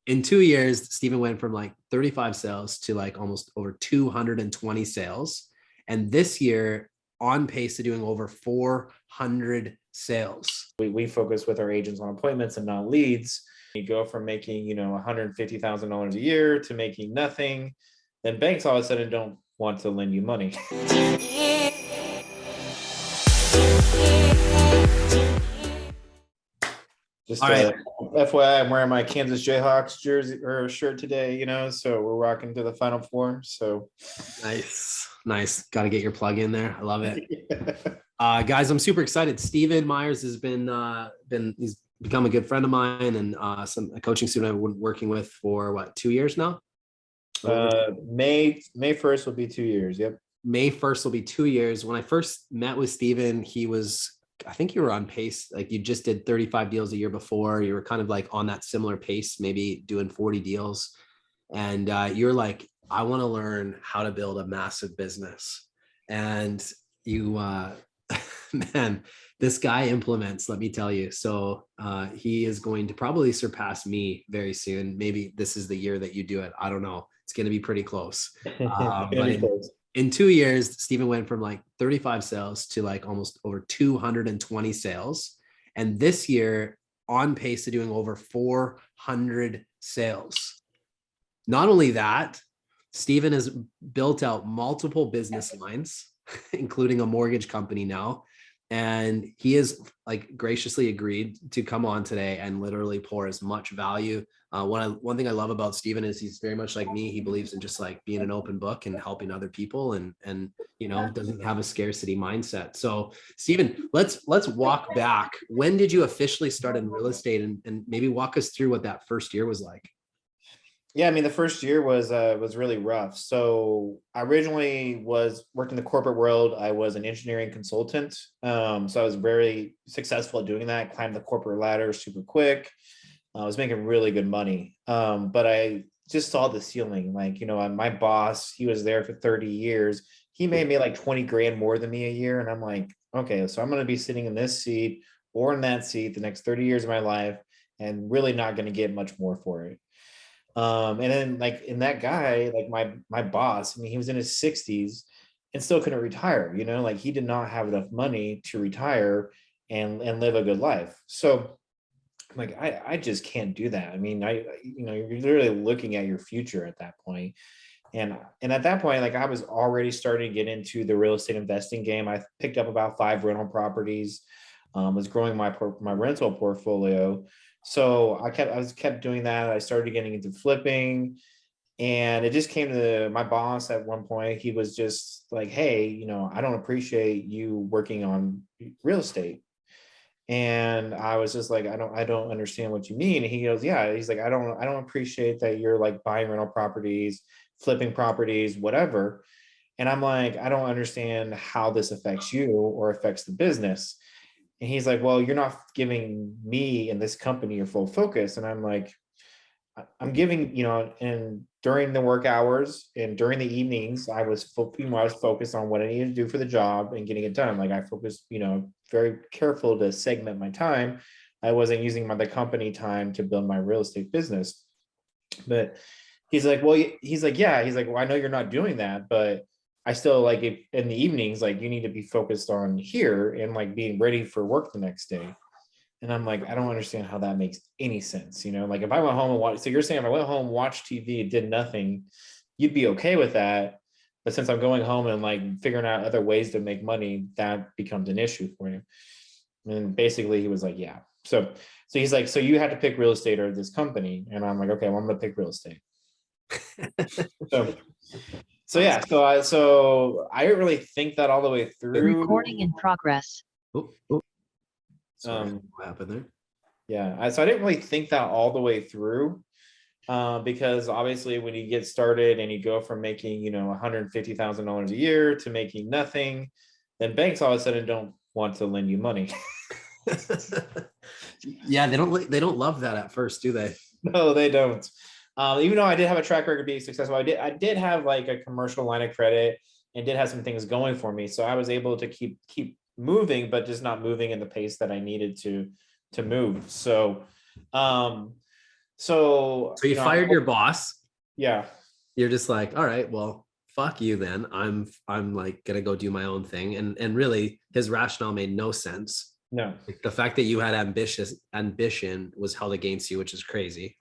in 2 years, Stephen went from like 35 sales to like almost over 220 sales. And this year, on pace to doing over 400 sales. We focus with our agents on appointments and not leads. You go from making, $150,000 a year to making nothing. Then banks all of a sudden don't want to lend you money. Just FYI, I'm wearing my Kansas Jayhawks jersey or shirt today, so we're rocking to the Final Four. So nice. Got to get your plug in there. I love it. Guys, I'm super excited. Stephen Myers has he's become a good friend of mine and a coaching student I've been working with for 2 years now. May 1st will be 2 years. Yep. May 1st will be 2 years. When I first met with Stephen, I think you were on pace. Like you just did 35 deals a year before. You were kind of like on that similar pace, maybe doing 40 deals. And you're like, I want to learn how to build a massive business. And you, man, this guy implements, let me tell you. So he is going to probably surpass me very soon. Maybe this is the year that you do it. I don't know. It's going to be pretty close. In 2 years, Stephen went from like 35 sales to like almost over 220 sales. And this year, on pace to doing over 400 sales. Not only that, Stephen has built out multiple business lines, including a mortgage company now. And he has like graciously agreed to come on today and literally pour as much value. One thing I love about Stephen is he's very much like me. He believes in just like being an open book and helping other people and doesn't have a scarcity mindset. So Stephen, let's walk back. When did you officially start in real estate and maybe walk us through what that first year was like? Yeah, I mean, the first year was really rough. So I originally worked in the corporate world. I was an engineering consultant. So I was very successful at doing that, climbed the corporate ladder super quick. I was making really good money. But I just saw the ceiling. Like, my boss, he was there for 30 years. He made me like 20 grand more than me a year. And I'm like, okay, so I'm going to be sitting in this seat or in that seat the next 30 years of my life and really not going to get much more for it. And then in that guy, like my boss, I mean, he was in his 60s and still couldn't retire, like he did not have enough money to retire and live a good life. So I'm like, I just can't do that. I mean, you're literally looking at your future at that point. And at that point, like I was already starting to get into the real estate investing game. I picked up about 5 rental properties, was growing my rental portfolio. So I kept doing that. I started getting into flipping, and it just came to my boss at one point. He was just like, hey, I don't appreciate you working on real estate. And I was just like, I don't understand what you mean. And he goes, yeah, he's like, I don't appreciate that you're like buying rental properties, flipping properties, whatever. And I'm like, I don't understand how this affects you or affects the business. And he's like, well, you're not giving me and this company your full focus. And I'm like, I'm giving, and during the work hours and during the evenings, I was focused on what I needed to do for the job and getting it done. Like I focused, very careful to segment my time. I wasn't using the company time to build my real estate business. But he's like, well, yeah, well, I know you're not doing that, but I still like it in the evenings, like you need to be focused on here and like being ready for work the next day. And I'm like, I don't understand how that makes any sense. Like if I went home and so you're saying if I went home, watched TV, did nothing, you'd be okay with that. But since I'm going home and like figuring out other ways to make money, that becomes an issue for you. And basically he was like, yeah. So he's like, so you had to pick real estate or this company. And I'm like, okay, well, I'm going to pick real estate. So yeah, so I didn't really think that all the way through. Recording in progress. Sorry, what happened there? Yeah, so I didn't really think that all the way through, because obviously when you get started and you go from making $150,000 a year to making nothing, then banks all of a sudden don't want to lend you money. Yeah, they don't love that at first, do they? No, they don't. Even though I did have a track record of being successful, I did have like a commercial line of credit and did have some things going for me. So I was able to keep moving, but just not moving in the pace that I needed to move. So So, So you fired your boss. yeah, You're just like, all right, well, fuck you then. I'm like gonna go do my own thing. And really his rationale made no sense. no. Like the fact that you had ambition was held against you, which is crazy.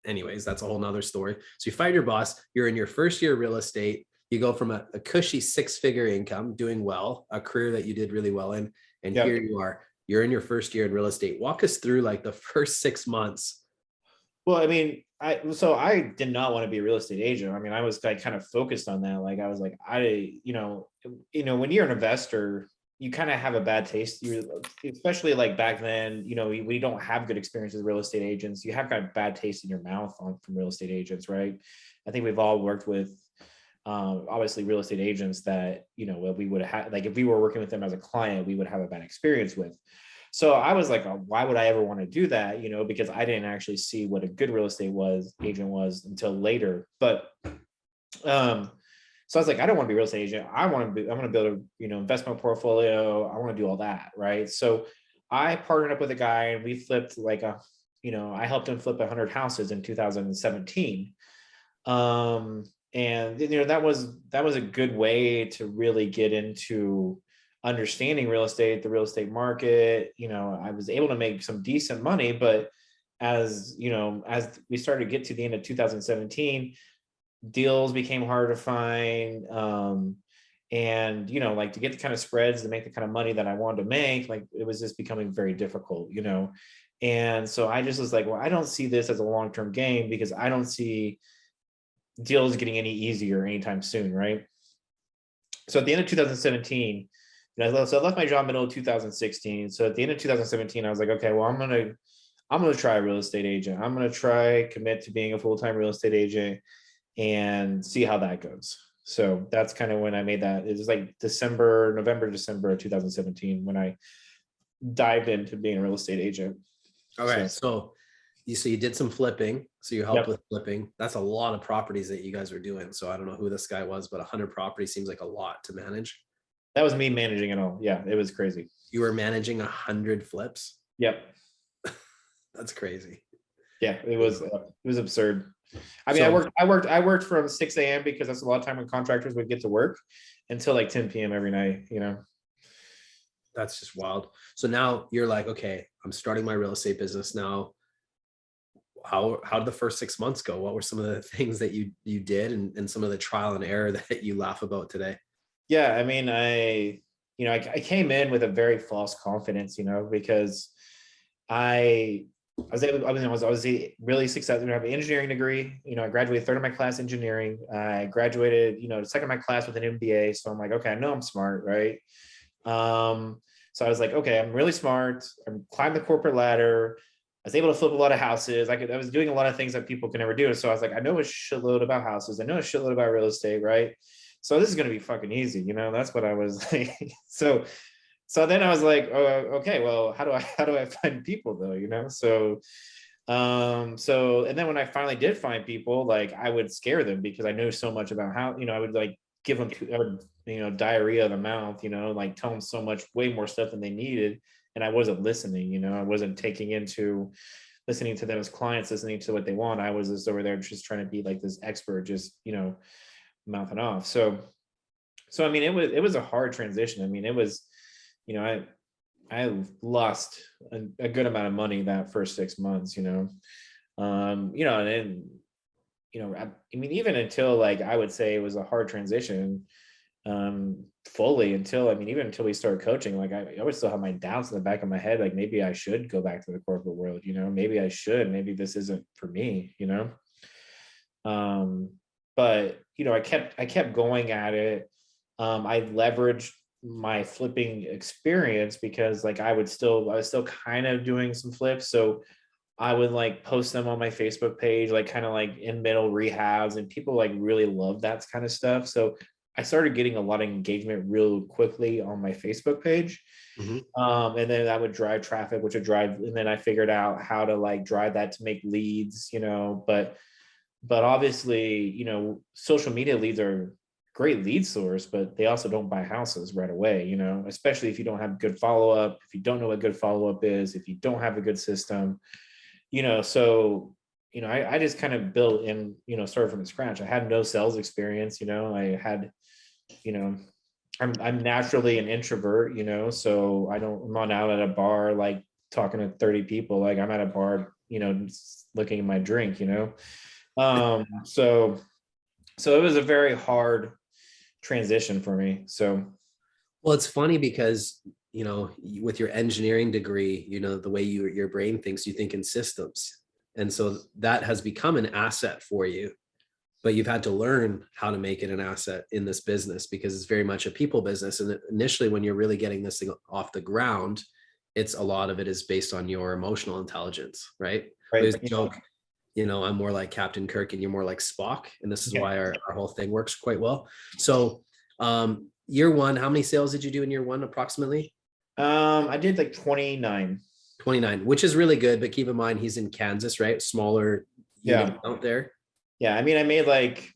Anyways, that's a whole nother story. So you fired your boss, you're in your first year of real estate, you go from a cushy 6-figure income, doing well, a career that you did really well in, and here Yep. you are, you're in your first year in real estate. Walk us through like the first 6 months. Well, I mean, I did not want to be a real estate agent. I mean, I was like kind of focused on that. Like I was like, when you're an investor, you kind of have a bad taste. You, especially like back then, we don't have good experiences with real estate agents. You have kind of bad taste in your mouth from real estate agents, right? I think we've all worked with obviously real estate agents that, we would have, like if we were working with them as a client, we would have a bad experience with. So I was like, why would I ever want to do that? Because I didn't actually see what a good real estate agent was until later. But so I was like, I don't want to be a real estate agent. I want to build a, investment portfolio. I want to do all that. Right. So I partnered up with a guy and we flipped I helped him flip 100 houses in 2017. And that was a good way to really get into understanding real estate, the real estate market. I was able to make some decent money, but as we started to get to the end of 2017, deals became hard to find. And like to get the kind of spreads to make the kind of money that I wanted to make, like it was just becoming very difficult. And so I just was like, well, I don't see this as a long-term game because I don't see deals getting any easier anytime soon, right? So at the end of 2017, I left my job middle of 2016. So at the end of 2017, I was like, okay, well, I'm gonna try a real estate agent. I'm gonna try commit to being a full-time real estate agent and see how that goes. So that's kind of when I made that. It was like November, December of 2017 when I dived into being a real estate agent. Okay, so you did some flipping. So you helped Yep. with flipping. That's a lot of properties that you guys were doing. So I don't know who this guy was, but 100 properties seems like a lot to manage. That was me managing it all. Yeah, it was crazy. You were managing 100 flips. Yep. That's crazy. Yeah, it was absurd. I mean, So, I worked from 6 a.m. because that's a lot of time when contractors would get to work until like 10 p.m. every night, that's just wild. So now you're like, okay, I'm starting my real estate business now. How did the first 6 months go? What were some of the things that you did and some of the trial and error that you laugh about today? Yeah, I mean, I came in with a very false confidence, because I was really successful. I have an engineering degree. I graduated third of my class engineering. I graduated, second of my class with an MBA. So I'm like, okay, I know I'm smart, right? So I was like, okay, I'm really smart. I'm climbing the corporate ladder. I was able to flip a lot of houses. I was doing a lot of things that people can never do. So I was like, I know a shitload about houses. I know a shitload about real estate, right? So this is going to be fucking easy. That's what I was like. So then I was like, oh, okay, well, how do I find people though? So and then when I finally did find people, like I would scare them because I knew so much about how, I would like give them, diarrhea of the mouth, like tell them so much, way more stuff than they needed. And I wasn't listening, I wasn't listening to them as clients, listening to what they want. I was just over there just trying to be like this expert, just, mouthing off. So I mean, it was a hard transition. I mean, it was, I lost a good amount of money that first 6 months, and then, I mean, even until like, I would say it was a hard transition, fully until, I mean, even until we started coaching, like I would still have my doubts in the back of my head, like maybe I should go back to the corporate world, maybe I should, maybe this isn't for me, but I kept going at it. I leveraged my flipping experience because like I was still kind of doing some flips. So I would like post them on my Facebook page, like kind of like in middle rehabs, and people like really love that kind of stuff. So I started getting a lot of engagement real quickly on my Facebook page. Mm-hmm. And then that would drive traffic, which would drive, and then I figured out how to like drive that to make leads, but obviously, social media leads are great lead source, but they also don't buy houses right away, especially if you don't have good follow-up, if you don't know what good follow-up is, if you don't have a good system, so I just kind of built in, started from scratch. I had no sales experience, I had, you know, I'm naturally an introvert, so I'm not out at a bar, like talking to 30 people. Like I'm at a bar, just looking at my drink, so it was a very hard transition for me. So, Well, it's funny because, with your engineering degree, the way your brain thinks, you think in systems. And so that has become an asset for you, but you've had to learn how to make it an asset in this business because it's very much a people business. And initially, when you're really getting this thing off the ground, it's a lot of it is based on your emotional intelligence, right? right. There's a joke, I'm more like Captain Kirk and you're more like Spock. And this is why our whole thing works quite well. So year one, how many sales did you do in year one approximately? I did like 29. 29, which is really good, but keep in mind he's in Kansas, right? Smaller unit out there. Yeah, I mean, I made like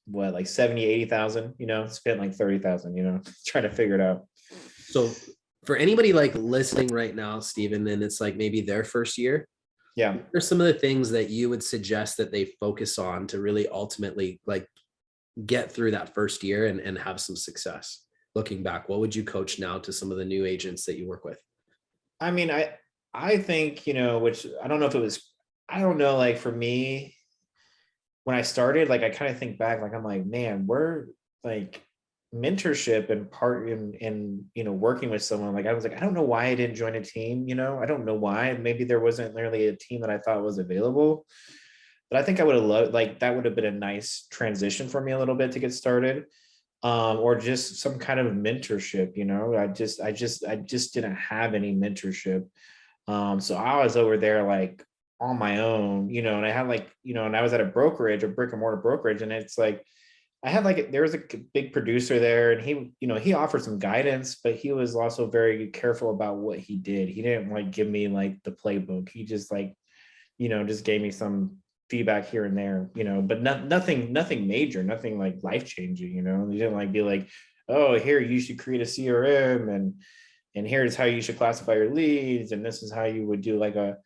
70, 80,000, spent like 30,000, trying to figure it out. So for anybody like listening right now, Stephen, and it's like maybe their first year, yeah, what are some of the things that you would suggest that they focus on to really ultimately like get through that first year and have some success? Looking back, what would you coach now to some of the new agents that you work with? I mean, I think, which I don't know if it was, I don't know, like for me, when I started, like I kind of think back, like I'm like, man, we're like mentorship and part in working with someone. Like I was like, I don't know why I didn't join a team, I don't know why. Maybe there wasn't really a team that I thought was available. But I think I would have loved, like that would have been a nice transition for me a little bit to get started. Or just some kind of mentorship, I just didn't have any mentorship. So I was over there like on my own, and I had like, and I was at a brokerage, a brick and mortar brokerage. And it's like, I had like, there was a big producer there and he offered some guidance, but he was also very careful about what he did. He didn't like give me like the playbook. He just like, just gave me some feedback here and there, but nothing major, nothing like life changing, He didn't like be like, oh, here, you should create a CRM and here's how you should classify your leads. And this is how you would do like a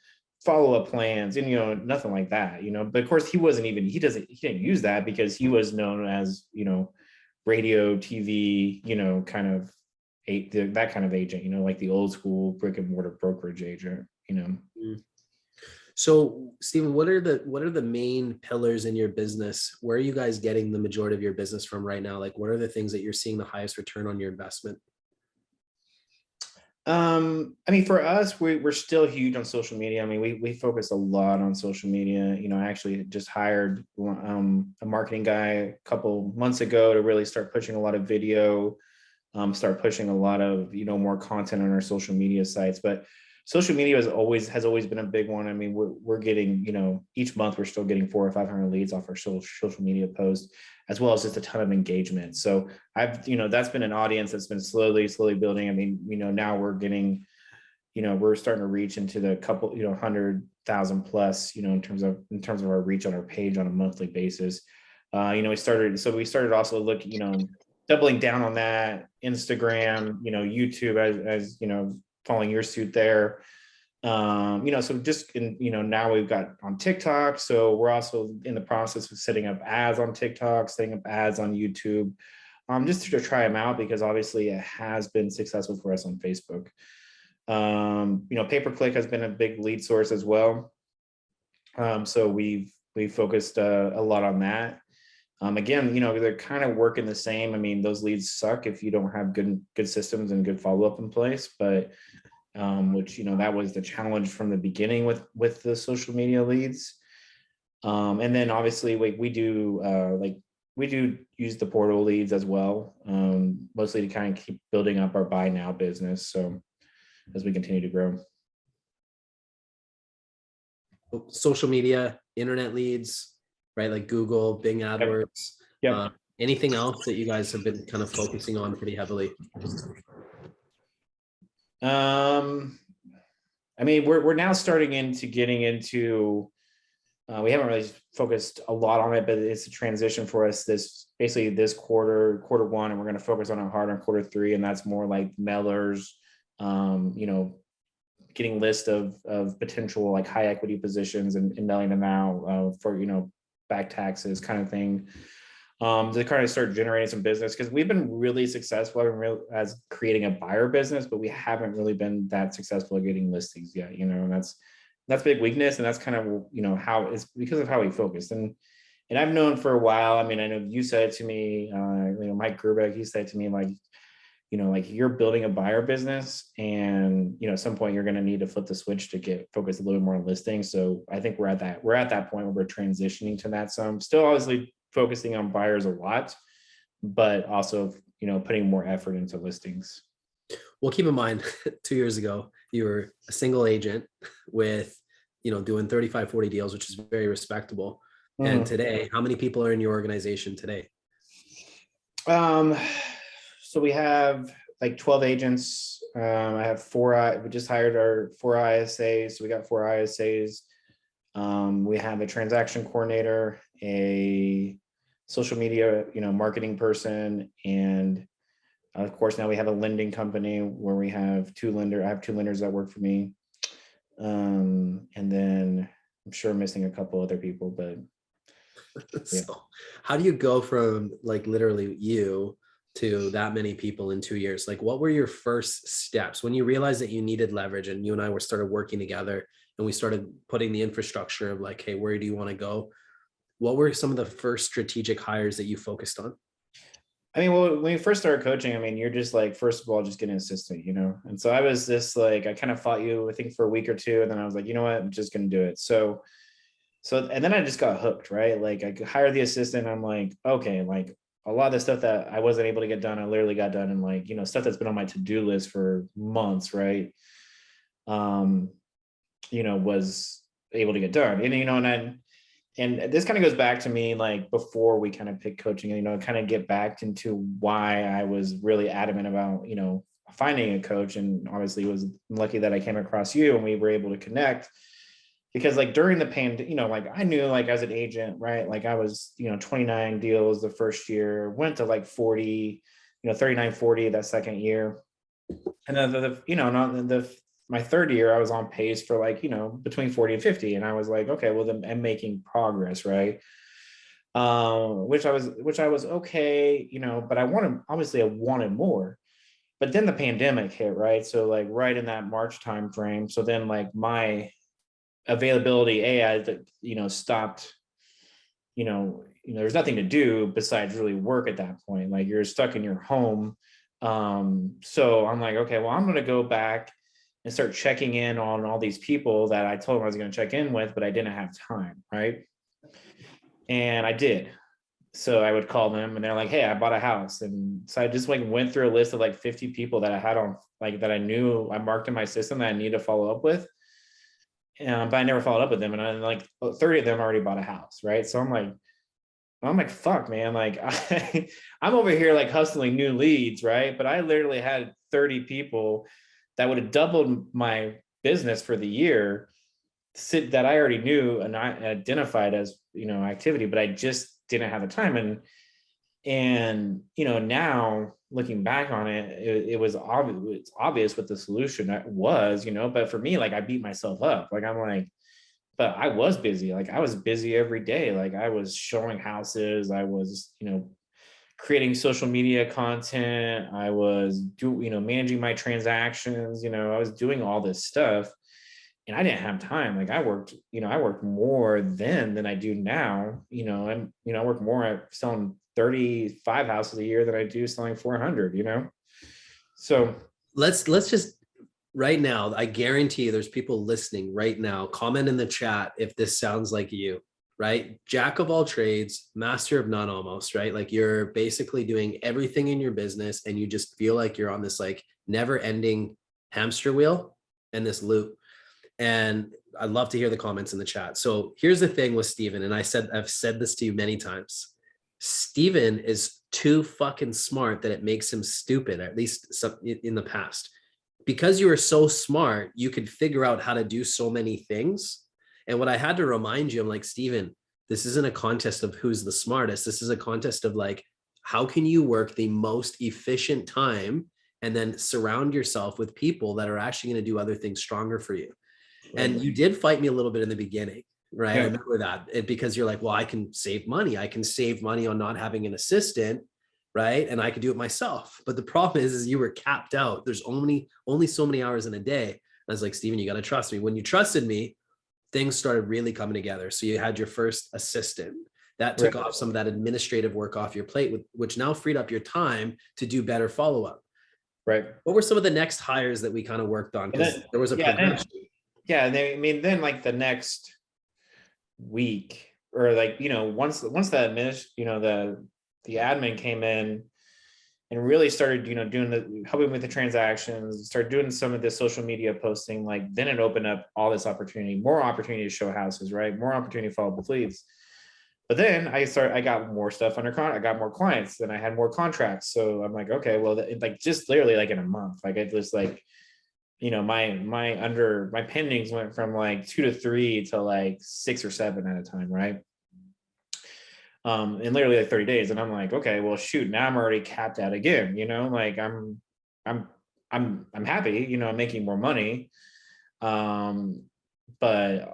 follow-up plans and, nothing like that, but of course he didn't use that because he was known as, radio, TV, kind of that kind of agent, like the old school brick and mortar brokerage agent. So, Stephen, what are the main pillars in your business? Where are you guys getting the majority of your business from right now? Like, what are the things that you're seeing the highest return on your investment? I mean, for us, we're still huge on social media. I mean, we focus a lot on social media. I actually just hired a marketing guy a couple months ago to really start pushing a lot of video, start pushing a lot of more content on our social media sites. But social media has always been a big one. I mean, we're getting, each month we're still getting 400 or 500 leads off our social media posts, as well as just a ton of engagement. So that's been an audience that's been slowly building. I mean, now we're getting, we're starting to reach into the couple, 100,000 plus, in terms of our reach on our page on a monthly basis. We started also looking, doubling down on that, Instagram, YouTube, as following your suit there. So just now we've got on TikTok. So we're also in the process of setting up ads on TikTok, setting up ads on YouTube, just to try them out because obviously it has been successful for us on Facebook. Pay-per-click has been a big lead source as well. So we've focused a lot on that. Again, they're kind of working the same. I mean, those leads suck if you don't have good systems and good follow-up in place, but which, that was the challenge from the beginning with the social media leads. And then obviously we do use the portal leads as well, mostly to kind of keep building up our buy now business. So as we continue to grow. Social media, internet leads, right? Like Google, Bing AdWords. Yep. Anything else that you guys have been kind of focusing on pretty heavily? I mean, we're now starting getting into, we haven't really focused a lot on it, but it's a transition for us this quarter one, and we're going to focus on it hard on quarter three. And that's more like mailers, getting lists of potential like high equity positions and mailing them out for, back taxes kind of thing. To kind of start generating some business, because we've been really successful as creating a buyer business, but we haven't really been that successful at getting listings yet, and that's big weakness. And that's kind of, how it's because of how we focused. And I've known for a while, I mean, I know you said it to me, Mike Gerbeck, he said to me, like, like you're building a buyer business and, at some point you're going to need to flip the switch to get focused a little bit more on listings. So I think we're at that point where we're transitioning to that. So I'm still obviously focusing on buyers a lot, but also, putting more effort into listings. Well, keep in mind, 2 years ago, you were a single agent with, doing 35, 40 deals, which is very respectable. And today, how many people are in your organization today? So we have like 12 agents. I have we just hired our 4 ISAs. So we got 4 ISAs. We have a transaction coordinator, a social media, marketing person. And of course, now we have a lending company where we have 2 lenders. I have 2 lenders that work for me. And then I'm sure I'm missing a couple other people, but yeah. So how do you go from like literally you to that many people in 2 years? Like, what were your first steps when you realized that you needed leverage and you and I started working together and we started putting the infrastructure of like, hey, where do you want to go? What were some of the first strategic hires that you focused on? I mean, well, when you first started coaching, I mean, you're just like, first of all, just get an assistant, And so I was just like, I kind of fought you, I think, for a week or two. And then I was like, you know what, I'm just going to do it. So, and then I just got hooked, right? Like I could hire the assistant. I'm like, okay, like a lot of the stuff that I wasn't able to get done, I literally got done. And like, stuff that's been on my to-do list for months, right? Was able to get done. And this kind of goes back to me, like before we kind of picked coaching, kind of get back into why I was really adamant about, finding a coach. And obviously it was lucky that I came across you and we were able to connect, because like during the pandemic, like I knew like as an agent, right? Like I was, 29 deals the first year, went to like 40, 39, 40 that second year. And then my third year, I was on pace for like, between 40 and 50. And I was like, okay, well then I'm making progress, right? Which I was okay, but I wanted more. But then the pandemic hit, right? So like right in that March timeframe. So then like my availability, I stopped, there's nothing to do besides really work at that point. Like you're stuck in your home. So I'm like, okay, well, I'm going to go back and start checking in on all these people that I told them I was going to check in with, but I didn't have time. Right. And I did. So I would call them and they're like, hey, I bought a house. And so I just like went through a list of like 50 people that I had on, like that I knew I marked in my system that I need to follow up with. But I never followed up with them. And I'm like 30 of them already bought a house. Right. So I'm like, fuck, man. Like I'm over here like hustling new leads. Right. But I literally had 30 people that would have doubled my business for the year that I already knew and I identified as, activity, but I just didn't have the time. And, now looking back on it, it was obvious, it's obvious what the solution was, but for me, like I beat myself up. Like, I'm like, but I was busy. Like I was busy every day. Like I was showing houses. I was, creating social media content. I was managing my transactions. I was doing all this stuff and I didn't have time. Like I worked more then than I do now. I work more at selling 35 houses a year than I do selling 400, So let's just right now, I guarantee you there's people listening right now. Comment in the chat if this sounds like you. Right? Jack of all trades, master of none almost, right? Like you're basically doing everything in your business and you just feel like you're on this like never ending hamster wheel and this loop. And I'd love to hear the comments in the chat. So here's the thing with Steven, and I've said this to you many times. Steven is too fucking smart that it makes him stupid, at least in the past. Because you are so smart, you could figure out how to do so many things. And what I had to remind you, I'm like, Steven, this isn't a contest of who's the smartest. This is a contest of like, how can you work the most efficient time and then surround yourself with people that are actually going to do other things stronger for you. Right. And you did fight me a little bit in the beginning, right? I Yeah. remember that, because you're like, well, I can save money. I can save money on not having an assistant, right? And I could do it myself. But the problem is you were capped out. There's only so many hours in a day. I was like, Steven, you got to trust me. When you trusted me, things started really coming together. So you had your first assistant. That took Right. off some of that administrative work off your plate, which now freed up your time to do better follow-up. Right. What were some of the next hires that we kind of worked on? Because there was a progression. Yeah. I mean, then like the next week, or like, once the the admin came in and really started, helping with the transactions, started doing some of the social media posting, like then it opened up all this opportunity, more opportunity to show houses, right? More opportunity to follow up with leads. But then I got more stuff under contract. I got more clients, then I had more contracts. So I'm like, okay, well, like just literally like in a month, like it was like, my pendings went from like 2 to 3 to like 6 or 7 at a time, right? In literally like 30 days. And I'm like, okay, well, shoot, now I'm already capped out again, like I'm happy, I'm making more money. But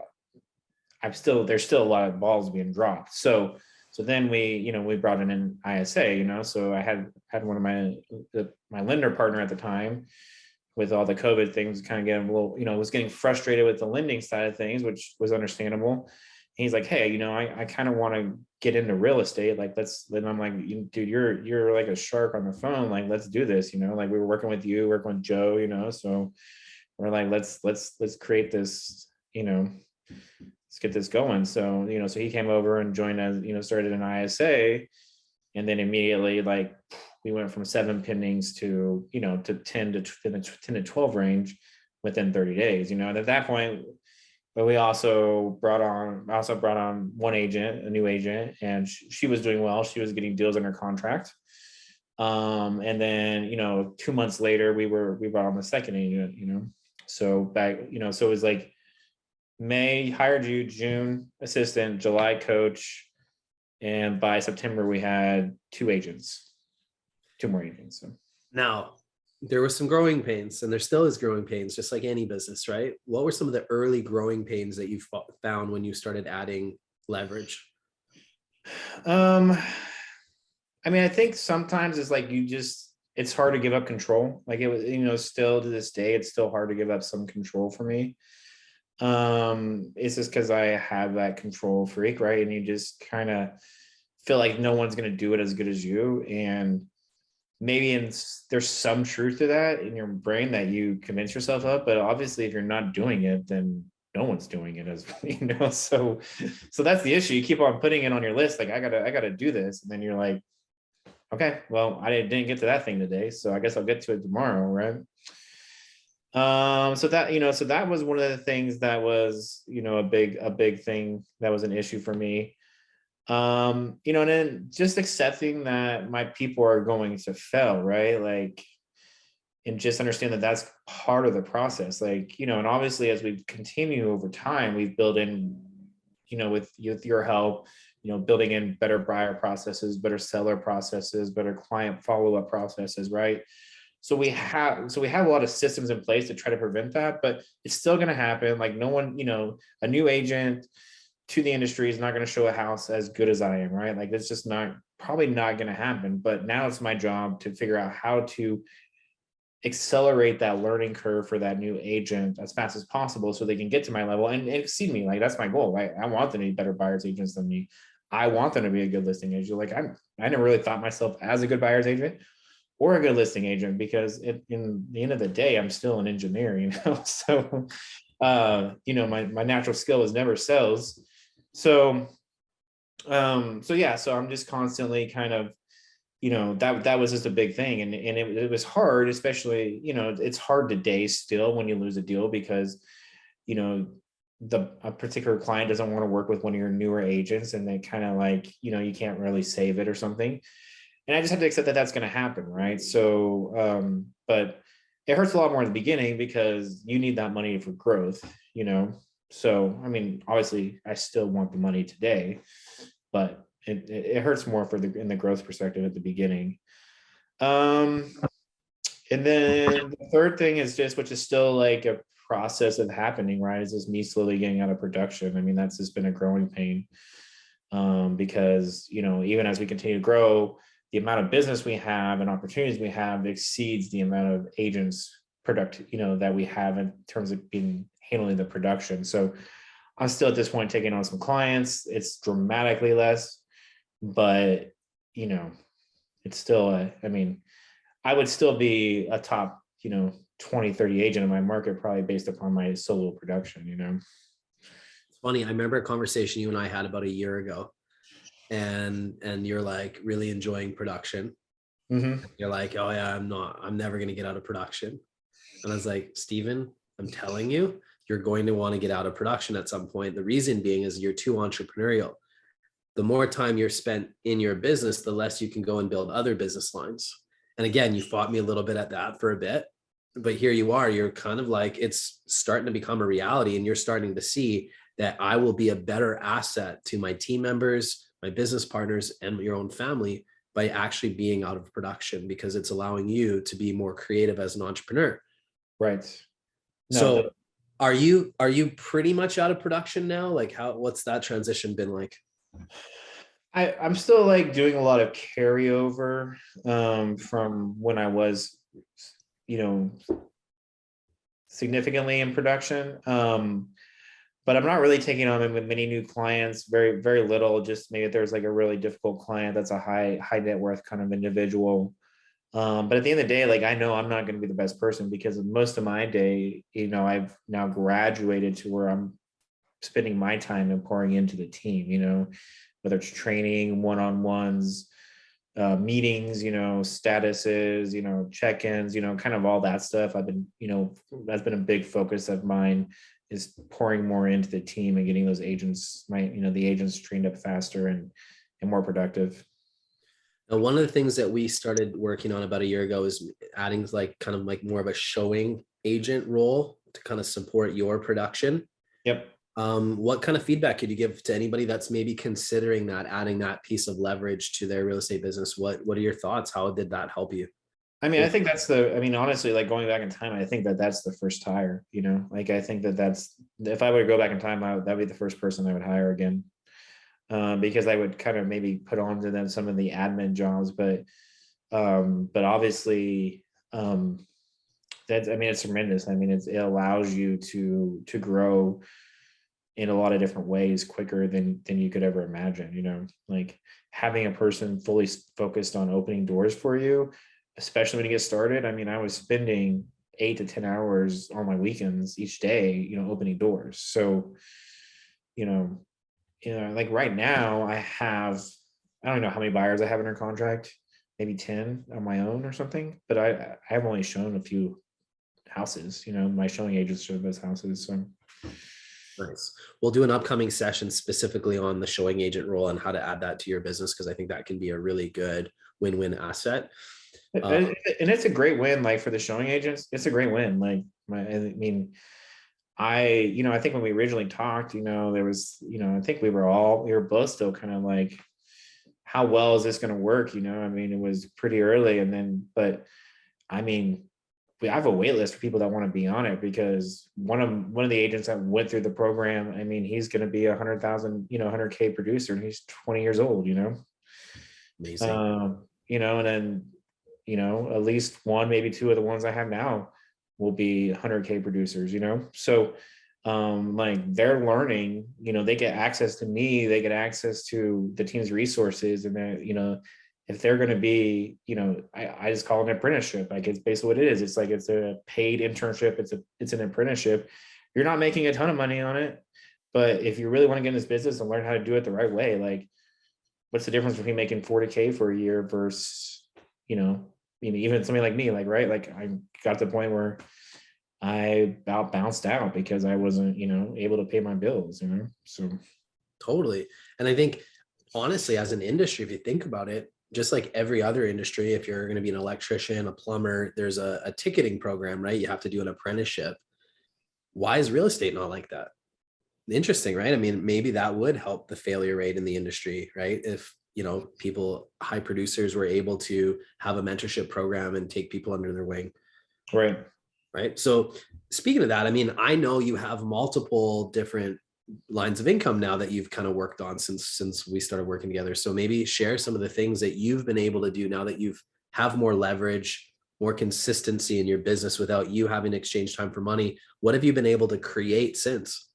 there's still a lot of balls being dropped. So then we brought in an ISA, so I had one of my lender partner at the time, with all the COVID things, kind of getting a little, was getting frustrated with the lending side of things, which was understandable. And he's like, hey, I kind of want to get into real estate. Like, then I'm like, dude, you're like a shark on the phone. Like, let's do this, like we were working with with Joe, so we're like, let's create this, let's get this going. So, so he came over and joined as, started an ISA, and then immediately, like, we went from 7 pendings to, to 10 to 12 range within 30 days, and at that point, but we also brought on one agent, a new agent, and she was doing well. She was getting deals under contract. And then, 2 months later, we brought on the second agent, so back, so it was like May hired you, June assistant, July coach. And by September, we had 2 more agents. So Now, there was some growing pains, and there still is growing pains, just like any business, right? What were some of the early growing pains that you found when you started adding leverage? I mean, I think sometimes it's like it's hard to give up control. Like it was, still to this day, it's still hard to give up some control for me. It's just because I have that control freak, right? And you just kind of feel like no one's going to do it as good as you. And maybe there's some truth to that in your brain that you convince yourself of, but obviously if you're not doing it, then no one's doing it as so that's the issue. You keep on putting it on your list, like I gotta do this, and then you're like, okay, well, I didn't get to that thing today, so I guess I'll get to it tomorrow, right? So that was one of the things that was, a big thing that was an issue for me. And then just accepting that my people are going to fail, right? Like, and just understand that that's part of the process. Like, and obviously as we continue over time, we've built in, with your help, building in better buyer processes, better seller processes, better client follow-up processes, right? So we have a lot of systems in place to try to prevent that, but it's still going to happen. Like no one, a new agent to the industry is not going to show a house as good as I am, right? Like it's just probably not going to happen. But now it's my job to figure out how to accelerate that learning curve for that new agent as fast as possible so they can get to my level and exceed me. Like that's my goal, right? I want them to be better buyers agents than me. I want them to be a good listing agent. Like I never really thought myself as a good buyer's agent or a good listing agent, because in the end of the day, I'm still an engineer, so my natural skill is never sales. So I'm just constantly kind of, that was just a big thing. And it was hard, especially, it's hard today still when you lose a deal, because, a particular client doesn't want to work with one of your newer agents, and they kind of like, you can't really save it or something. And I just have to accept that that's going to happen, right? So, but it hurts a lot more in the beginning because you need that money for growth, So, I mean, obviously, I still want the money today, but it hurts more in the growth perspective at the beginning. And then the third thing is just, which is still like a process of happening, right? Is just me slowly getting out of production. I mean, that's just been a growing pain. Because, even as we continue to grow, the amount of business we have and opportunities we have exceeds the amount of agents that we have in terms of handling the production. So I'm still at this point taking on some clients. It's dramatically less, but it's still I would still be a top 20, 30 agent in my market, probably based upon my solo production. It's funny. I remember a conversation you and I had about a year ago, and you're like really enjoying production. Mm-hmm. You're like, oh yeah, I'm never going to get out of production. And I was like, Steven, I'm telling you, you're going to want to get out of production at some point. The reason being is you're too entrepreneurial. The more time you're spent in your business, the less you can go and build other business lines. And again, you fought me a little bit at that for a bit, but here you are, you're kind of like, it's starting to become a reality, and you're starting to see that I will be a better asset to my team members, my business partners, and your own family by actually being out of production, because it's allowing you to be more creative as an entrepreneur. Right. So are you pretty much out of production now? Like what's that transition been like? I'm still like doing a lot of carryover from when I was, significantly in production. But I'm not really taking on many new clients, very, very little. Just maybe if there's like a really difficult client that's a high net worth kind of individual. But at the end of the day, like I know I'm not going to be the best person, because most of my day, I've now graduated to where I'm spending my time and pouring into the team, whether it's training, one-on-ones, meetings, statuses, check-ins, kind of all that stuff. I've been, that's been a big focus of mine, is pouring more into the team and getting those agents, the agents trained up faster and more productive. Now, one of the things that we started working on about a year ago is adding like kind of like more of a showing agent role to kind of support your production. Yep. What kind of feedback could you give to anybody that's maybe considering that, adding that piece of leverage to their real estate business? What are your thoughts? How did that help you? I think that's honestly, like going back in time, I think that that's the first hire, like, I think that that's, if I were to go back in time, that'd be the first person I would hire again. Because I would kind of maybe put on to them some of the admin jobs, but obviously, it's tremendous. It allows you to grow in a lot of different ways quicker than you could ever imagine, like having a person fully focused on opening doors for you, especially when you get started. I was spending 8 to 10 hours on my weekends each day, opening doors. So, like right now I don't know how many buyers I have under contract, maybe 10 on my own or something, but I have only shown a few houses, my showing agents show those houses. So nice. We'll do an upcoming session specifically on the showing agent role and how to add that to your business, because I think that can be a really good win-win asset. And it's a great win, like for the showing agents, it's a great win. Like I think when we originally talked, there was, I think we were both still kind of like, how well is this going to work? It was pretty early, and then, but we have a wait list for people that want to be on it, because one of the agents that went through the program, he's going to be 100,000, 100K producer, and he's 20 years old, Amazing. And then, at least one, maybe two of the ones I have now will be 100K producers, so like they're learning, they get access to me, they get access to the team's resources, and then, if they're going to be, I just call it an apprenticeship. Like, it's basically what it is. It's like, it's a paid internship. It's an apprenticeship. You're not making a ton of money on it, but if you really want to get in this business and learn how to do it the right way, like, what's the difference between making 40K for a year versus, even somebody like me, like, right. Like, I got to the point where I about bounced out because I wasn't, able to pay my bills, so. Totally. And I think honestly, as an industry, if you think about it, just like every other industry, if you're going to be an electrician, a plumber, there's a ticketing program, right? You have to do an apprenticeship. Why is real estate not like that? Interesting, right? Maybe that would help the failure rate in the industry, right? If, people, high producers were able to have a mentorship program and take people under their wing. Right. right? So speaking of that, I mean, I know you have multiple different lines of income now that you've kind of worked on since we started working together. So maybe share some of the things that you've been able to do now that you've have more leverage, more consistency in your business without you having to exchange time for money. What have you been able to create since?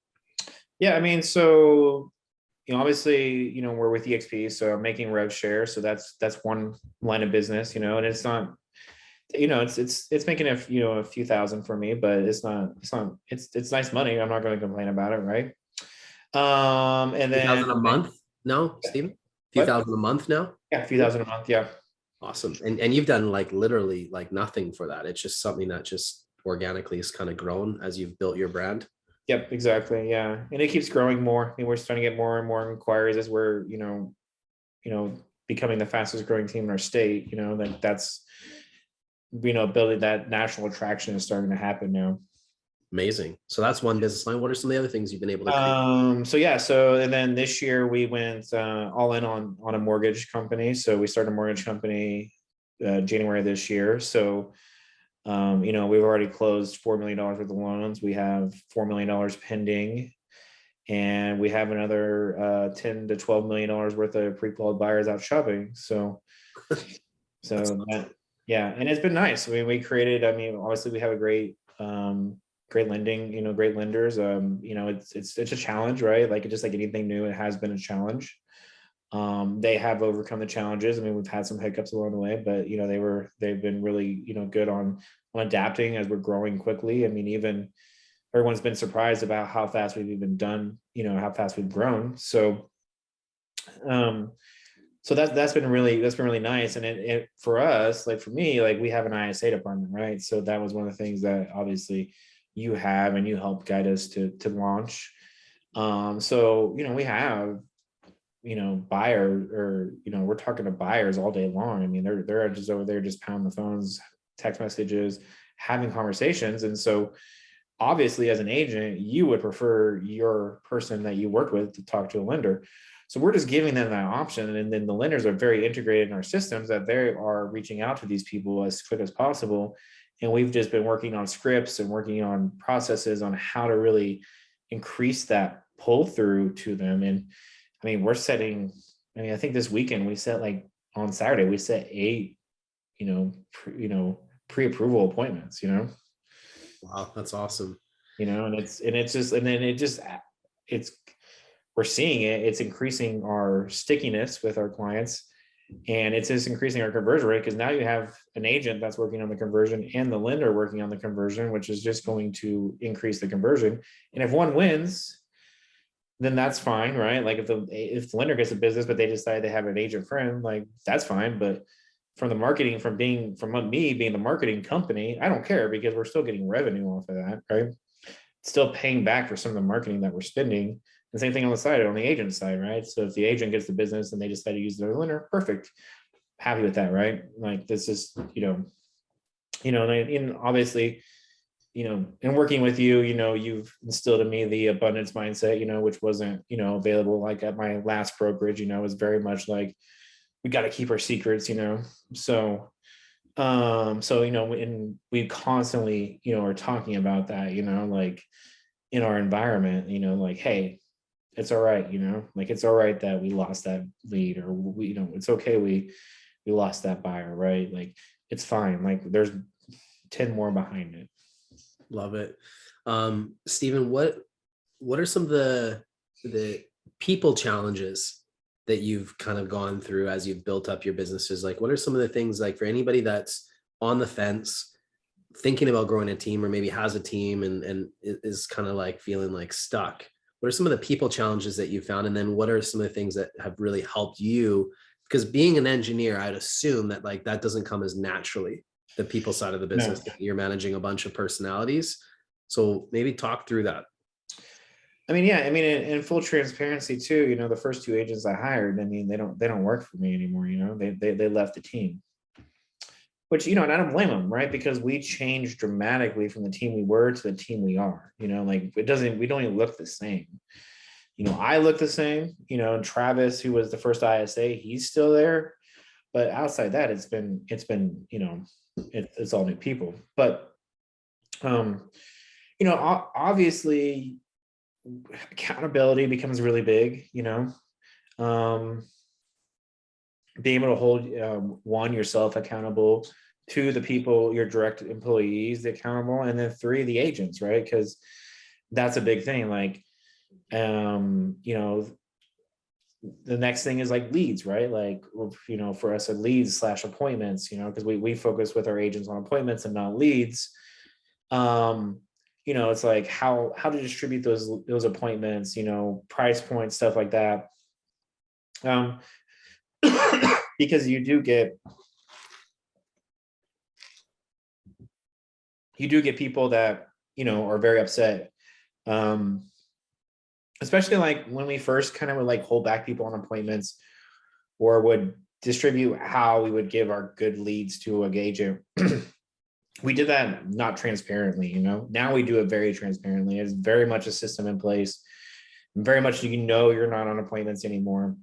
Yeah, I mean, so obviously, we're with EXP, so I'm making Rev Shares, so that's one line of business, and it's not, it's making a few thousand for me, but it's nice money. I'm not going to complain about it, right? And Few then thousand a month? No, Steven? Few what? thousand a month now? Yeah, a few thousand a month. Yeah. Awesome. And you've done like literally like nothing for that. It's just something that just organically has kind of grown as you've built your brand. Yep, exactly. Yeah. And it keeps growing more. I mean, we're starting to get more and more inquiries as we're, becoming the fastest growing team in our state, that's, building that national attraction is starting to happen now. Amazing. So that's one business line. What are some of the other things you've been able to create? And then this year we went all in on a mortgage company. So we started a mortgage company January this year. So we've already closed $4 million worth of loans. We have $4 million pending, and we have another 10 to $12 million worth of pre-qualified buyers out shopping. So Awesome. yeah, and it's been nice. I mean, obviously we have a great lending, great lenders. It's a challenge, right? Like just like anything new, it has been a challenge. They have overcome the challenges. I mean, we've had some hiccups along the way, but they've been really, good on adapting as we're growing quickly. I mean, even everyone's been surprised about how fast we've even done, how fast we've grown. So that's been really nice. And it for us, like for me, like we have an ISA department, right? So that was one of the things that obviously you have and you helped guide us to launch. So we have buyer, or we're talking to buyers all day long. I mean, they're just over there just pounding the phones, text messages, having conversations. And so obviously as an agent, you would prefer your person that you work with to talk to a lender. So we're just giving them that option. And then the lenders are very integrated in our systems that they are reaching out to these people as quick as possible. And we've just been working on scripts and working on processes on how to really increase that pull through to them. And I mean, I think this weekend we set, like on Saturday, we set 8, pre-approval appointments, Wow, that's awesome. it's we're seeing it's increasing our stickiness with our clients, and it's just increasing our conversion rate, because now you have an agent that's working on the conversion and the lender working on the conversion, which is just going to increase the conversion. And if one wins, then that's fine, right? Like if the lender gets a business, but they decide they have an agent friend, like that's fine. But from the marketing, from me being the marketing company, I don't care, because we're still getting revenue off of that, right? Still paying back for some of the marketing that we're spending. The same thing on the agent side, right? So if the agent gets the business and they decide to use their lender, perfect. Happy with that, right? Like this is, and obviously, in working with you, you've instilled in me the abundance mindset, which wasn't, available like at my last brokerage. It was very much like, we got to keep our secrets, So, and we constantly, are talking about that, like in our environment, like, hey, it's all right, like it's all right that we lost that lead, or it's okay we lost that buyer, right? Like it's fine. Like there's 10 more behind it. Love it. Stephen, what are some of the people challenges that you've kind of gone through as you've built up your businesses? Like, what are some of the things, like for anybody that's on the fence, thinking about growing a team, or maybe has a team and is kind of like feeling like stuck? What are some of the people challenges that you found? And then what are some of the things that have really helped you? Because being an engineer, I'd assume that like that doesn't come as naturally, the people side of the business. No. You're managing a bunch of personalities. So maybe talk through that. I mean, yeah, I mean, in full transparency too, the first 2 agents I hired, I mean, they don't work for me anymore. They left the team, which, and I don't blame them, right? Because we changed dramatically from the team we were to the team we are, like we don't even look the same. I look the same, Travis, who was the first ISA, he's still there. But outside that, it's been, it's all new people. But Um, obviously accountability becomes really big, being able to hold one, yourself accountable, two, the people, your direct employees accountable, and then three, the agents, right? Because that's a big thing. Like, the next thing is like leads, right? Like, for us, leads / appointments, because we focus with our agents on appointments and not leads. It's like how to distribute those appointments, price points, stuff like that. Because you do get people that, are very upset. Especially like when we first kind of would like hold back people on appointments, or would distribute how we would give our good leads to a agent. We did that not transparently, now we do it very transparently. It's very much a system in place, very much, you're not on appointments anymore,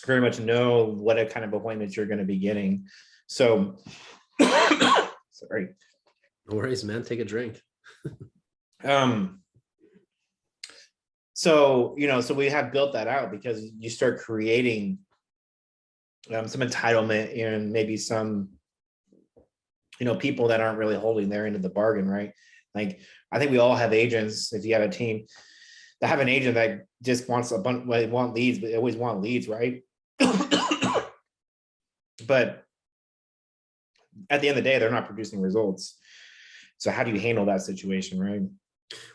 very much know what a kind of appointments you're going to be getting. So sorry. No worries, man. Take a drink. So we have built that out, because you start creating some entitlement and maybe some, people that aren't really holding their end of the bargain, right? Like, I think we all have agents, if you have a team, that have an agent that just wants a bunch, they want leads, but they always want leads, right? But at the end of the day, they're not producing results. So how do you handle that situation, right?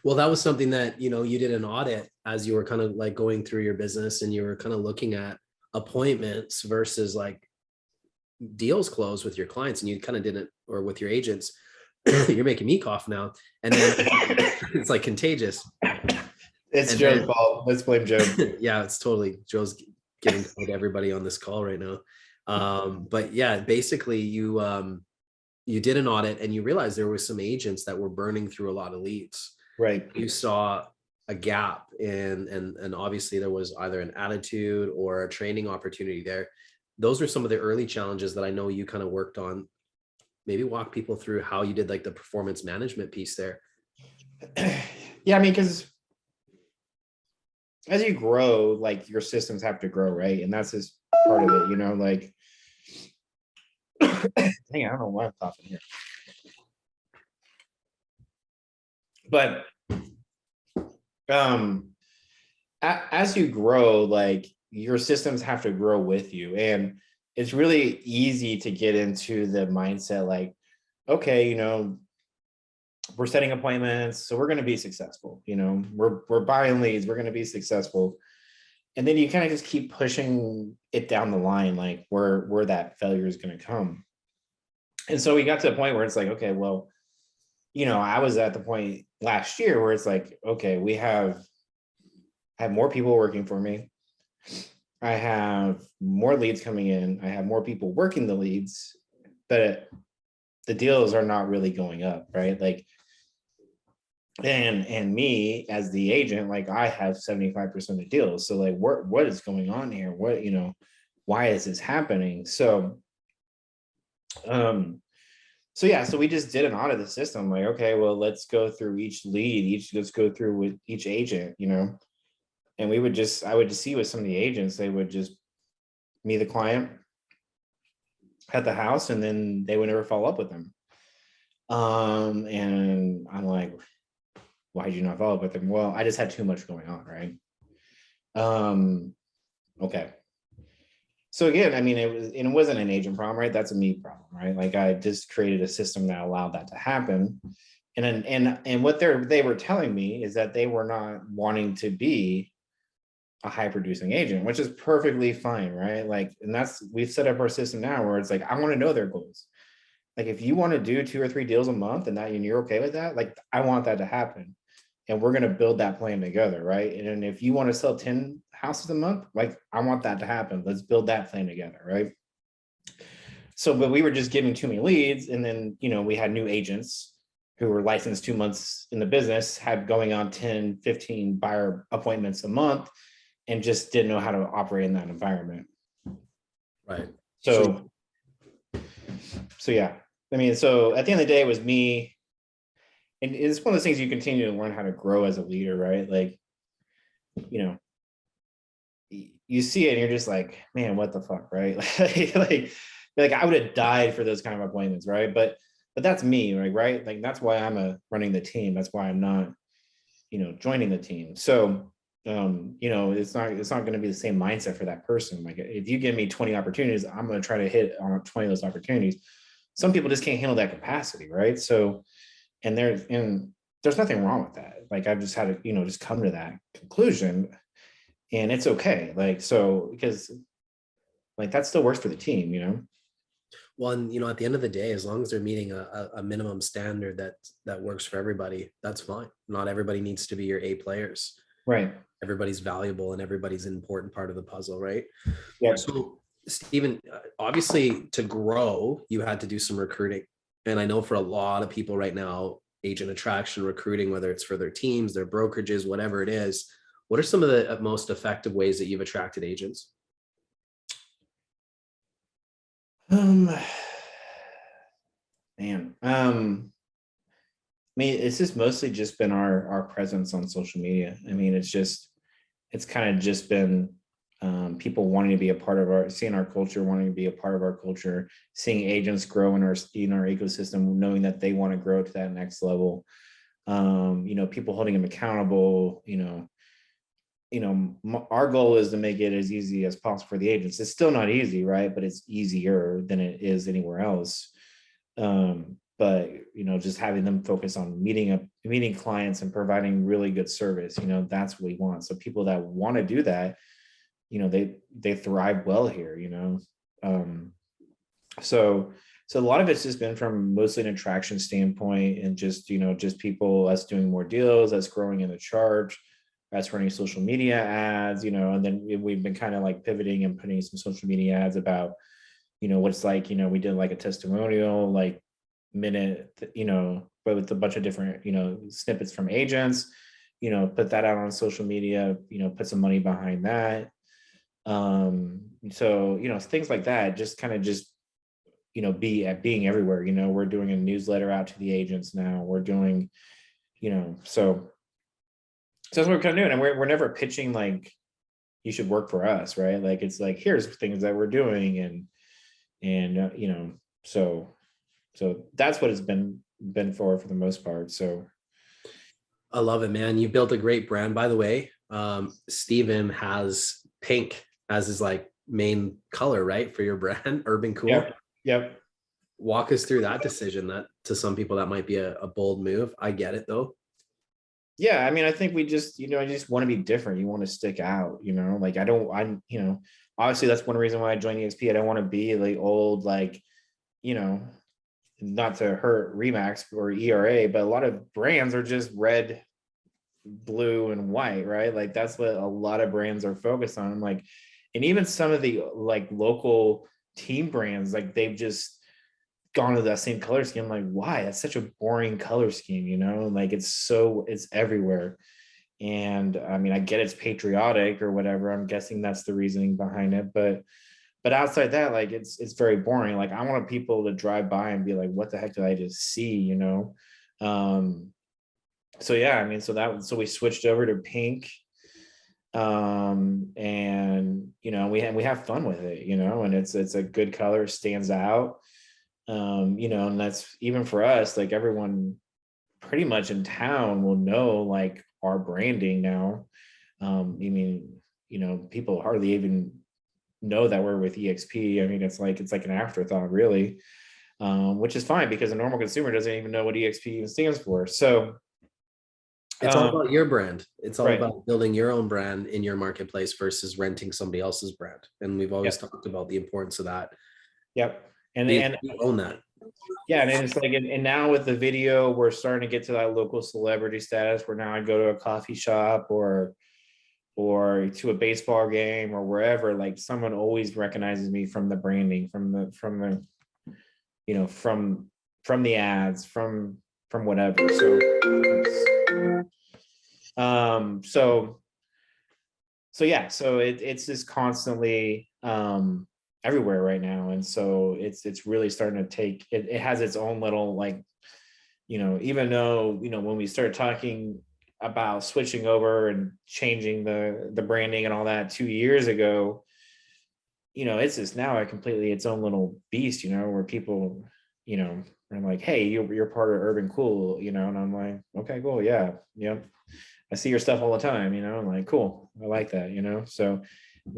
Well, that was something that, you did an audit as you were kind of like going through your business, and you were kind of looking at appointments versus like deals closed with your clients, and you kind of didn't, or with your agents. You're making me cough now. And then it's like contagious. It's Joe's fault. Let's blame Joe. Yeah, it's totally Joe's giving to everybody on this call right now. But yeah, basically you did an audit, and you realized there were some agents that were burning through a lot of leads. Right. You saw a gap and obviously there was either an attitude or a training opportunity there. Those are some of the early challenges that I know you kind of worked on. Maybe walk people through how you did like the performance management piece there. Yeah, I mean, because as you grow, like, your systems have to grow, right? And that's just part of it, like, dang, I don't know why I'm coughing here. But as you grow, like, your systems have to grow with you. And it's really easy to get into the mindset like, okay, we're setting appointments, so we're going to be successful. We're buying leads, we're going to be successful. And then you kind of just keep pushing it down the line, like where that failure is going to come. And so we got to a point where it's like, okay, well, I was at the point last year where it's like, okay, I have more people working for me. I have more leads coming in. I have more people working the leads, but the deals are not really going up, right? Like, and me as the agent, like, I have 75% of deals. So like, what is going on here? What, why is this happening? So, yeah, so we just did an audit of the system. Like, okay, well, let's go through each lead, let's go through with each agent, and I would just see with some of the agents, they would just meet the client at the house, and then they would never follow up with them. And I'm like, why did you not follow up with them? Well, I just had too much going on, right? Okay. So again, I mean, it wasn't an agent problem, right? That's a me problem, right? Like, I just created a system that allowed that to happen. And what they were telling me is that they were not wanting to be a high producing agent, which is perfectly fine, right? Like, and we've set up our system now where it's like, I want to know their goals. Like, if you want to do 2 or 3 deals a month and you're okay with that, like, I want that to happen. And we're going to build that plan together, right? And if you want to sell 10 houses a month, like, I want that to happen. Let's build that plan together, right? So, but we were just giving too many leads. And then, we had new agents who were licensed 2 months in the business, had going on 10, 15 buyer appointments a month, and just didn't know how to operate in that environment. Right. So yeah, I mean, so at the end of the day, it was me and it's one of those things you continue to learn how to grow as a leader, right? Like, you know, you see it and you're just like, man, what the fuck, right? like I would have died for those kind of appointments, right? But that's me, right? Like that's why I'm running the team. That's why I'm not, joining the team. So it's not going to be the same mindset for that person. Like if you give me 20 opportunities, I'm going to try to hit on 20 of those opportunities. Some people just can't handle that capacity, right? So, and there's nothing wrong with that. Like I've just had to, just come to that conclusion, and it's okay. Like, so, because like that still works for the team. Well, and at the end of the day, as long as they're meeting a minimum standard that works for everybody, that's fine. Not everybody needs to be your A players. Right. Everybody's valuable and everybody's an important part of the puzzle, right? Yeah. So, Stephen, obviously to grow, you had to do some recruiting. And I know for a lot of people right now, agent attraction, recruiting, whether it's for their teams, their brokerages, whatever it is, what are some of the most effective ways that you've attracted agents? Um, man. I mean, it's just mostly just been our presence on social media. I mean, it's kind of just been people wanting to be a part of seeing our culture, wanting to be a part of our culture, seeing agents grow in our ecosystem, knowing that they want to grow to that next level. People holding them accountable. Our goal is to make it as easy as possible for the agents. It's still not easy, right? But it's easier than it is anywhere else. But just having them focus on meeting clients and providing really good service, that's what we want. So people that want to do that, they thrive well here. So a lot of it's just been from mostly an attraction standpoint, and just people, us doing more deals, us growing in the charge, us running social media ads, and then we've been kind of like pivoting and putting some social media ads about what it's like. We did like a testimonial, like minute, but with a bunch of different, snippets from agents, put that out on social media, put some money behind that. So, things like that, just kind of being everywhere. We're doing a newsletter out to the agents now. We're doing, so that's what we're kind of doing. And we're never pitching like, you should work for us, right? Like, it's like, here's things that we're doing. So that's what it's been for the most part. So I love it, man. You built a great brand, by the way. Steven has pink as his like main color, right? For your brand, Urban Cool. Yep. Walk us through that decision. That to some people that might be a bold move. I get it though. Yeah. I mean, I think we just, I just want to be different. You want to stick out, like obviously that's one reason why I joined EXP. I don't want to be like old, like, not to hurt Remax or ERA, but a lot of brands are just red, blue, and white, right? Like that's what a lot of brands are focused on. Like, and even some of the like local team brands, like they've just gone to that same color scheme. Like, why? That's such a boring color scheme, like it's everywhere. And I mean, I get it's patriotic or whatever. I'm guessing that's the reasoning behind it, but outside that, like it's very boring. Like I want people to drive by and be like, what the heck did I just see? So yeah, I mean, so we switched over to pink. And we have fun with it, and it's a good color, stands out. And that's even for us, like everyone pretty much in town will know like our branding now. I mean, people hardly even know that we're with EXP. I mean, it's like an afterthought, really, which is fine because a normal consumer doesn't even know what EXP even stands for. So it's all about your brand. It's all right. about building your own brand in your marketplace versus renting somebody else's brand. And we've always talked about the importance of that. Yep. And you own that. Yeah, and it's like, and now with the video, we're starting to get to that local celebrity status where now I go to a coffee shop or to a baseball game or wherever, like someone always recognizes me from the branding, from the from the ads, from whatever. So yeah, so it's just constantly everywhere right now, and so it's really starting to take it has its own little like even though, when we started talking about switching over and changing the branding and all that 2 years ago, it's just now a completely its own little beast, where people, are like, hey, you're part of Urban Cool, and I'm like, okay, cool. Yeah. I see your stuff all the time, I'm like, cool. I like that, so,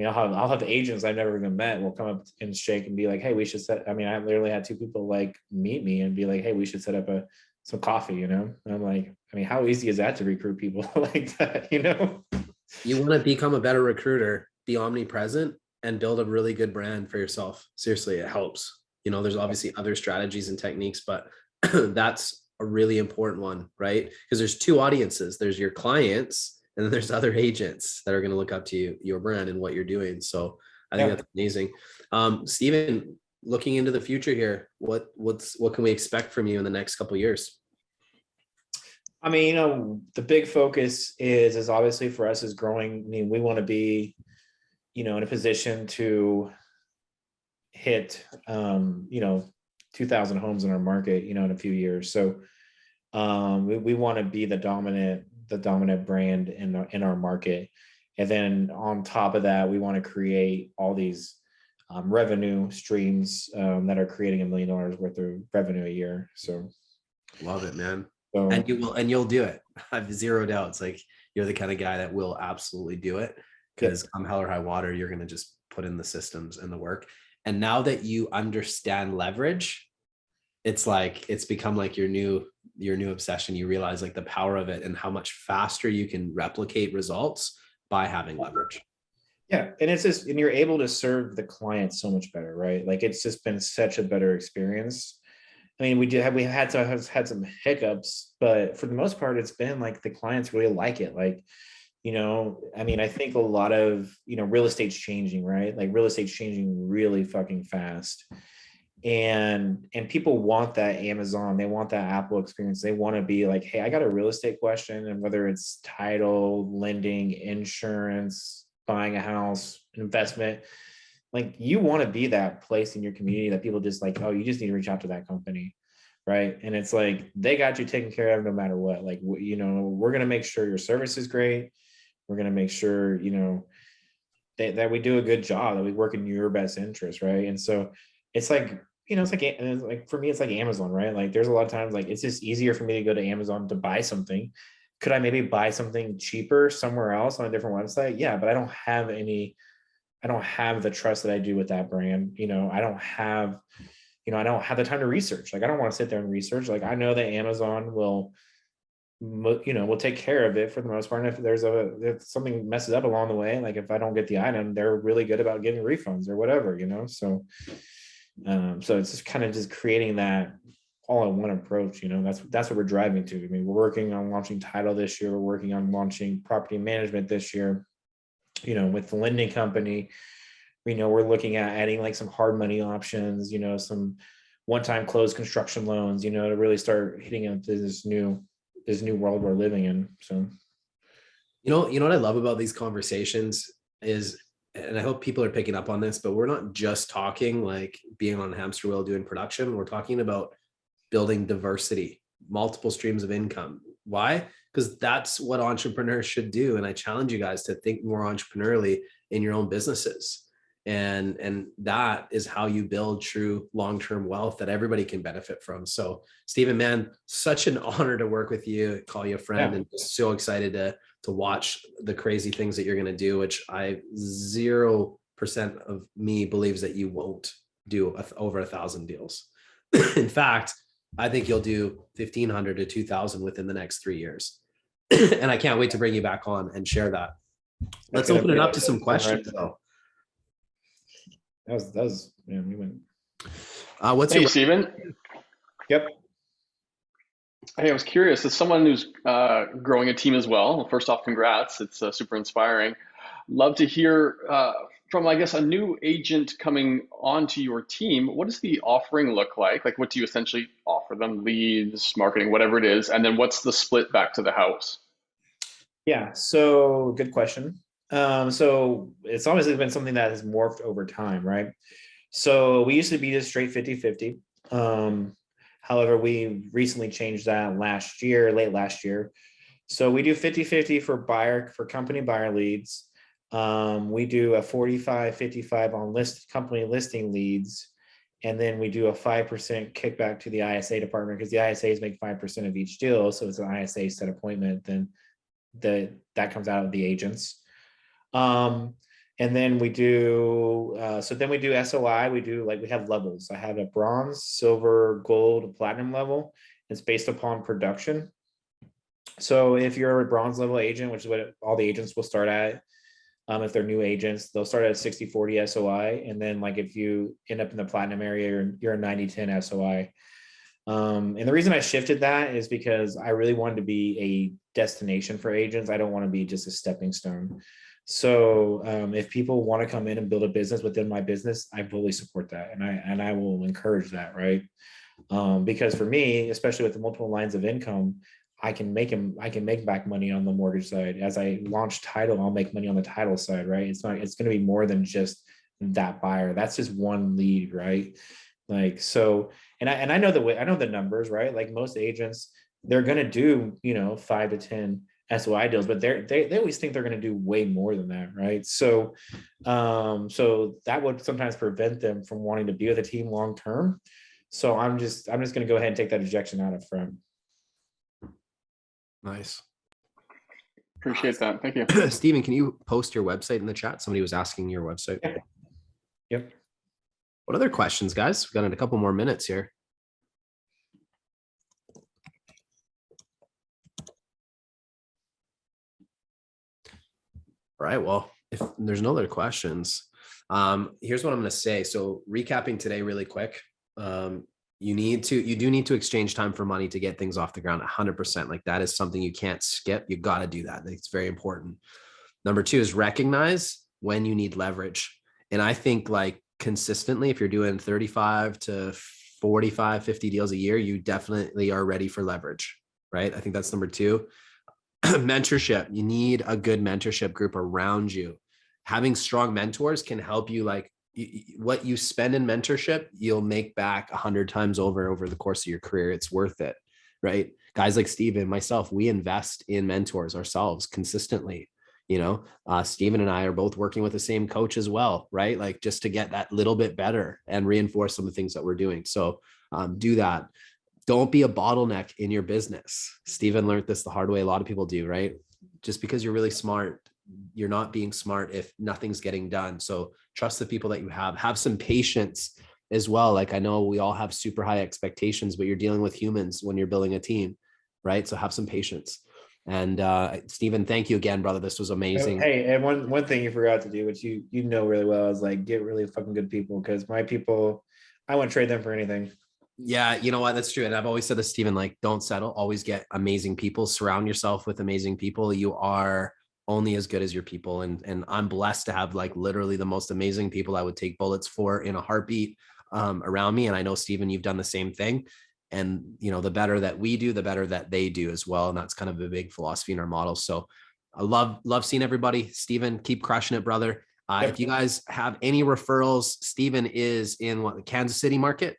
I'll have agents I've never even met will come up and shake and be like, hey, we should I literally had two people like meet me and be like, hey, we should set up some coffee, and I'm like, how easy is that to recruit people like that, You want to become a better recruiter, be omnipresent, and build a really good brand for yourself. Seriously, it helps. There's obviously other strategies and techniques, but that's a really important one, right? Because there's two audiences. There's your clients, and then there's other agents that are going to look up to you, your brand and what you're doing. So I think that's amazing. Steven, looking into the future here, what can we expect from you in the next couple of years? The big focus is obviously for us is growing. We want to be, in a position to hit, 2,000 homes in our market, in a few years. So we want to be the dominant brand in our market. And then on top of that, we want to create all these revenue streams that are creating $1 million worth of revenue a year. So love it, man. So, and you'll do it. I have zero doubts. Like, you're the kind of guy that will absolutely do it, because come hell or high water, you're going to just put in the systems and the work. And now that you understand leverage, it's become like your new obsession. You realize like the power of it and how much faster you can replicate results by having leverage. Yeah. And and you're able to serve the client so much better, right? Like, it's just been such a better experience. We had some hiccups, but for the most part, it's been like the clients really like it. Like, I think a lot of, real estate's changing, right? Like, real estate's changing really fucking fast. And people want that Amazon, they want that Apple experience. They want to be like, hey, I got a real estate question, and whether it's title, lending, insurance, buying a house, investment, like, you want to be that place in your community that people just like, oh, you just need to reach out to that company, right? And it's like, they got you taken care of no matter what. Like, we're going to make sure your service is great. We're going to make sure, that we do a good job, that we work in your best interest, right? And so it's like, it's like for me, it's like Amazon, right? Like, there's a lot of times, like, it's just easier for me to go to Amazon to buy something. Could I maybe buy something cheaper somewhere else on a different website? Yeah, but I don't have the trust that I do with that brand. I don't have the time to research. Like, I don't want to sit there and research. Like, I know that Amazon will take care of it for the most part. And if something messes up along the way, like if I don't get the item, they're really good about giving refunds or whatever, so it's just kind of just creating that all-in-one approach. That's what we're driving to. We're working on launching title this year. We're working on launching property management this year, with the lending company. We're looking at adding like some hard money options, some one-time closed construction loans, to really start hitting into this new world we're living in. So, what I love about these conversations is, and I hope people are picking up on this, but we're not just talking like being on a hamster wheel doing production. We're talking about building diversity, multiple streams of income. Why? Because that's what entrepreneurs should do. And I challenge you guys to think more entrepreneurially in your own businesses. And that is how you build true long-term wealth that everybody can benefit from. So, Steven, man, such an honor to work with you, call you a friend, and just so excited to watch the crazy things that you're going to do, which 0% of me believes that you won't do over 1,000 deals. In fact, I think you'll do 1,500 to 2,000 within the next 3 years. And I can't wait to bring you back on and share that. Let's open it up to some questions, though. That was man, we went. What's Hey, your Steven? Yep. Hey, I was curious, as someone who's growing a team as well, first off, congrats. It's super inspiring. Love to hear from, I guess, a new agent coming onto your team. What does the offering look like? Like, what do you essentially offer them? Leads, marketing, whatever it is. And then what's the split back to the house? Yeah, so good question. So it's obviously been something that has morphed over time, right? So we used to be just straight 50-50. However, we recently changed that late last year. So we do 50-50 for company buyer leads. We do a 45-55 on company listing leads. And then we do a 5% kickback to the ISA department, because the ISAs make 5% of each deal. So it's an ISA set appointment, then that comes out of the agents. And then we do, SOI. We have levels. I have a bronze, silver, gold, platinum level. It's based upon production. So if you're a bronze level agent, which is what all the agents will start at, if they're new agents, they'll start at 60-40 SOI. And then like if you end up in the platinum area, you're a 90-10 SOI. And the reason I shifted that is because I really wanted to be a destination for agents. I don't want to be just a stepping stone. So if people want to come in and build a business within my business, I fully support that. And I will encourage that, right? Because for me, especially with the multiple lines of income, I can make back money on the mortgage side. As I launch title, I'll make money on the title side, right? It's going to be more than just that buyer. That's just one lead, right? Like, so, and I know the numbers, right? Like most agents, they're going to do, 5 to 10 SOI deals, but they always think they're going to do way more than that, right? So, so that would sometimes prevent them from wanting to be with a team long term. So I'm just going to go ahead and take that ejection out of front. Nice. Appreciate that. Thank you. Steven, can you post your website in the chat? Somebody was asking your website. Yeah. Yep. What other questions, guys? We've got a couple more minutes here. All right. Well, if there's no other questions, here's what I'm going to say. So recapping today really quick. You do need to exchange time for money to get things off the ground 100%. Like that is something you can't skip. You got to do that. It's very important. Number 2 is recognize when you need leverage. And I think like consistently, if you're doing 35 to 45, 50 deals a year, you definitely are ready for leverage, right? I think that's number 2. Mentorship. You need a good mentorship group around you. Having strong mentors can help you, like, what you spend in mentorship, you'll make back 100 times over the course of your career. It's worth it, right? Guys like Steven, myself, we invest in mentors ourselves consistently. Steven and I are both working with the same coach as well, right? Like just to get that little bit better and reinforce some of the things that we're doing. So do that. Don't be a bottleneck in your business. Steven learned this the hard way. A lot of people do, right? Just because you're really smart, you're not being smart if nothing's getting done. So trust the people that you have some patience as well. Like I know we all have super high expectations, but you're dealing with humans when you're building a team, right? So have some patience. And Steven, thank you again, brother. This was amazing. Hey, and one thing you forgot to do, which you know really well, is like get really fucking good people, because my people, I wouldn't trade them for anything. Yeah, you know what? That's true. And I've always said this, Steven, like don't settle, always get amazing people, surround yourself with amazing people. You are only as good as your people. And I'm blessed to have like literally the most amazing people I would take bullets for in a heartbeat around me. And I know, Steven, you've done the same thing. And, the better that we do, the better that they do as well. And that's kind of a big philosophy in our model. So I love seeing everybody. Steven, keep crushing it, brother. Yep. If you guys have any referrals, Steven is in the Kansas City market?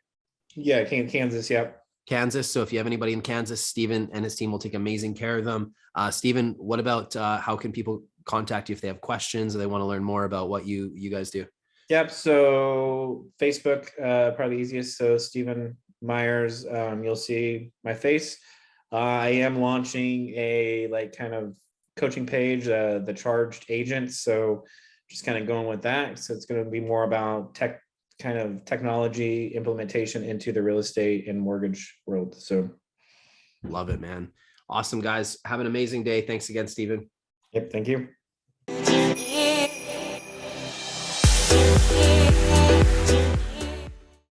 Yeah, Kansas. Yep. Kansas. So if you have anybody in Kansas, Steven and his team will take amazing care of them. Steven, what about how can people contact you if they have questions or they want to learn more about what you guys do? Yep. So Facebook, probably easiest. So Steven Myers, you'll see my face. I am launching a kind of coaching page, the Charged Agent. So just kind of going with that. So it's going to be more about technology implementation into the real estate and mortgage world. So love it, man. Awesome, guys. Have an amazing day. Thanks again, Steven. Yep. Thank you.